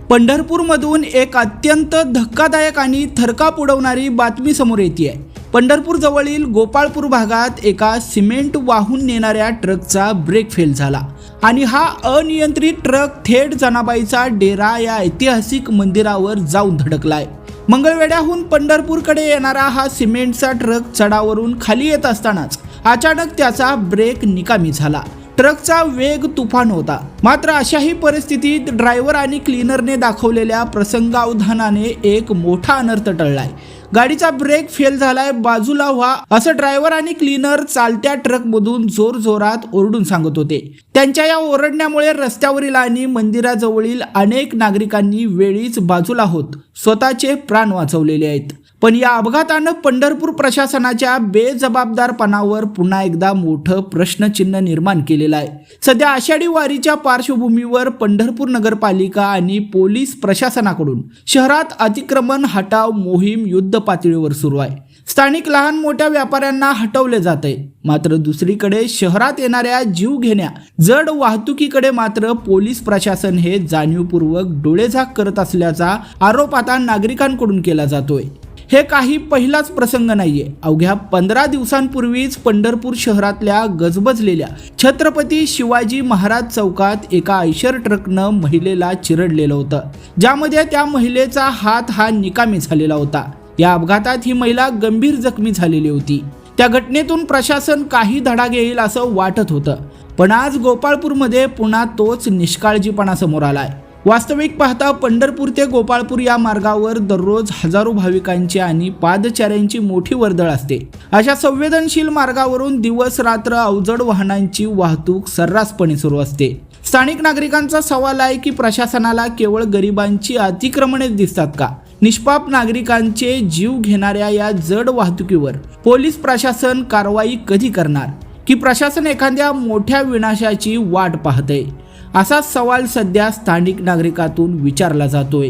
पंढरपूरमधून एक अत्यंत धक्कादायक आणि थरकाप उडवणारी बातमी समोर येते आहे। पंढरपूर जवळील गोपाळपूर भागात एका सिमेंट वाहून नेणाऱ्या ट्रकचा ब्रेक फेल झाला आणि हा अनियंत्रित ट्रक थेट जनाबाईचा डेरा या ऐतिहासिक मंदिरावर जाऊन धडकलाय। मंगळवेढ्याहून पंढरपूरकडे येणारा हा सिमेंटचा ट्रक चढावरून खाली येत असतानाच अचानक त्याचा ब्रेक निकामी झाला। ट्रकचा वेग तुफान होता, मात्र अशाही परिस्थितीत ड्रायव्हर आणि क्लीनरने दाखवलेल्या प्रसंगावधानाने एक मोठा अनर्थ टळलाय। गाडीचा ब्रेक फेल झालाय, बाजूला व्हा असं ड्रायव्हर आणि क्लीनर चालत्या ट्रकमधून जोरजोरात ओरडून सांगत होते। त्यांच्या या ओरडण्यामुळे रस्त्यावरील आणि मंदिराजवळील अनेक नागरिकांनी वेळीच बाजूला होत स्वतःचे प्राण वाचवलेले आहेत। पण या अपघातानं पंढरपूर प्रशासनाच्या बेजबाबदारपणावर पुन्हा एकदा मोठं प्रश्नचिन्ह निर्माण केलेलं आहे। सध्या आषाढी वारीच्या पार्श्वभूमीवर पंढरपूर नगरपालिका आणि पोलीस प्रशासनाकडून शहरात अतिक्रमण हटाव मोहीम युद्ध पातळीवर सुरू आहे। स्थानिक लहान मोठ्या व्यापाऱ्यांना हटवले जाते, मात्र दुसरीकडे शहरात येणाऱ्या जीव घेण्या जड वाहतुकीकडे मात्र पोलीस प्रशासन हे जाणीवपूर्वक डोळेझाक करत असल्याचा आरोप आता नागरिकांकडून केला जातोय। हे काही पहिलाच प्रसंग नाहीये। अवघ्या 15 दिवसांपूर्वीच पंढरपूर शहरातल्या गजबजलेल्या छत्रपती शिवाजी महाराज चौकात एका आयशर ट्रकनं महिलेला चिरडलेलं होतं, ज्यामध्ये त्या महिलेचा हात हा निकामी झालेला होता। या अपघातात ही महिला गंभीर जखमी झालेली होती। त्या घटनेतून प्रशासन काही धडा घेईल असं वाटत होतं, पण आज गोपाळपूरमध्ये पुन्हा तोच निष्काळजीपणा समोर आलाय। वास्तविक पाहता पंढरपूर ते गोपाळपूर या मार्गावर दररोज हजारो भाविकांची आणि पादचाऱ्यांची मोठी वर्दळ असते। अशा संवेदनशील मार्गावरून दिवस रात्र अवजड वाहनांची वाहतूक सर्रासपणे सुरू असते। स्थानिक नागरिकांचा सवाल आहे की प्रशासनाला केवळ गरिबांची अतिक्रमणेच दिसतात का? निष्पाप नागरिकांचे जीव घेणाऱ्या या जड वाहतुकीवर पोलीस प्रशासन कारवाई कधी करणार, की प्रशासन एखाद्या मोठ्या विनाशाची वाट पाहतंय? असा सवाल सध्या स्थानिक नागरिकातून विचारला जातोय।